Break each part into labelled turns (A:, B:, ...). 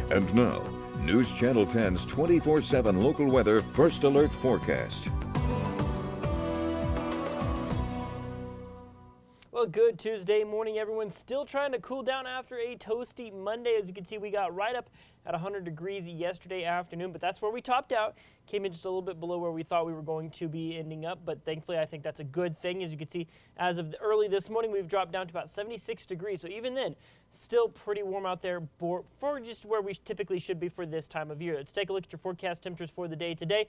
A: And now, News Channel 10's 24/7 local weather first alert forecast.
B: Well, good Tuesday morning, everyone. Still trying to cool down after a toasty Monday. As you can see, we got right up at 100 degrees yesterday afternoon, but that's where we topped out. Came in just a little bit below where we thought we were going to be ending up, but thankfully I think that's a good thing. As you can see, as of early this morning, we've dropped down to about 76 degrees. So even then, still pretty warm out there for just where we typically should be for this time of year. Let's take a look at your forecast temperatures for the day today.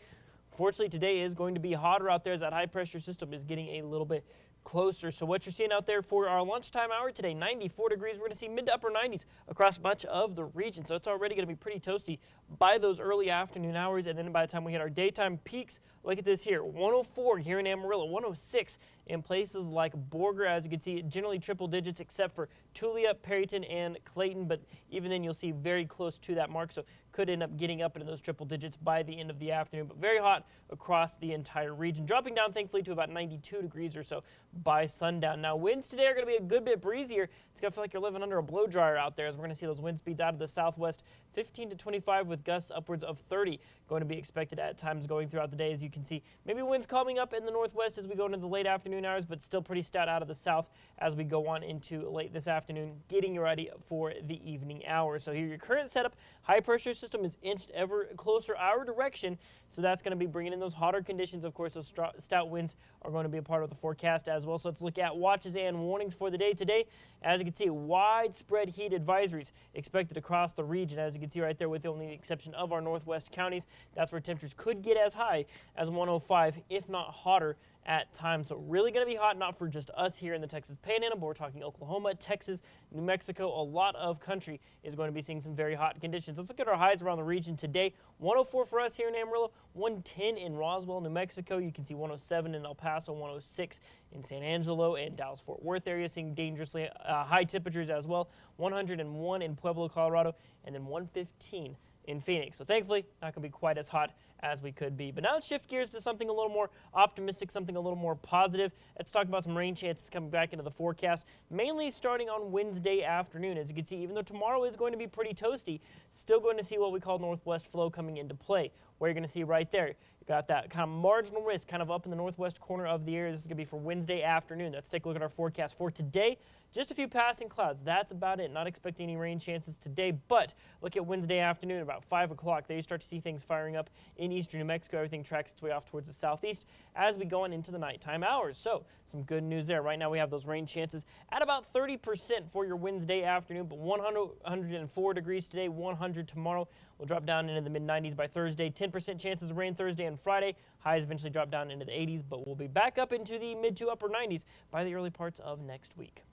B: Fortunately, today is going to be hotter out there as that high pressure system is getting a little bit closer. So what you're seeing out there for our lunchtime hour today, 94 degrees. We're going to see mid to upper 90s across much of the region. So it's already going to be pretty toasty by those early afternoon hours. And then by the time we hit our daytime peaks, look at this here, 104 here in Amarillo, 106 in places like Borger. As you can see, generally triple digits except for Tulia, Perryton, and Clayton. But even then, you'll see very close to that mark. So could end up getting up into those triple digits by the end of the afternoon. But very hot across the entire region, dropping down thankfully to about 92 degrees or so by sundown. Now winds today are going to be a good bit breezier. It's going to feel like you're living under a blow dryer out there, as we're going to see those wind speeds out of the southwest 15 to 25 with gusts upwards of 30 going to be expected at times going throughout the day. As you can see, maybe winds calming up in the northwest as we go into the late afternoon hours, but still pretty stout out of the south as we go on into late this afternoon, getting you ready for the evening hours. So here your current setup, high pressure system is inched ever closer our direction, so that's going to be bringing in those hotter conditions. Of course, those stout winds are going to be a part of the forecast as well. So let's look at watches and warnings for the day today. As you can see, widespread heat advisories expected across the region. As you can see right there, with the only exception of our northwest counties, that's where temperatures could get as high as 105, if not hotter at times. So really going to be hot, not for just us here in the Texas Panhandle, but we're talking Oklahoma, Texas, New Mexico. A lot of country is going to be seeing some very hot conditions. Let's look at our highs around the region today. 104 for us here in Amarillo, 110 in Roswell, New Mexico. You can see 107 in El Paso, 106 in San Angelo and Dallas-Fort Worth area, seeing dangerously high temperatures as well. 101 in Pueblo, Colorado, and then 115 in Phoenix. So thankfully, not going to be quite as hot as we could be. But now let's shift gears to something a little more optimistic, something a little more positive. Let's talk about some rain chances coming back into the forecast, mainly starting on Wednesday afternoon. As you can see, even though tomorrow is going to be pretty toasty, still going to see what we call northwest flow coming into play, where you're going to see right there, you got that kind of marginal risk kind of up in the northwest corner of the area. This is going to be for Wednesday afternoon. Let's take a look at our forecast for today. Just a few passing clouds. That's about it. Not expecting any rain chances today, but look at Wednesday afternoon, about 5 o'clock. There you start to see things firing up in eastern New Mexico. Everything tracks its way off towards the southeast as we go on into the nighttime hours. So some good news there. Right now we have those rain chances at about 30% for your Wednesday afternoon, but 104 degrees today, 100 tomorrow. We'll drop down into the mid-90s by Thursday. 10% chances of rain Thursday and Friday. Highs eventually drop down into the 80s, but we'll be back up into the mid to upper 90s by the early parts of next week.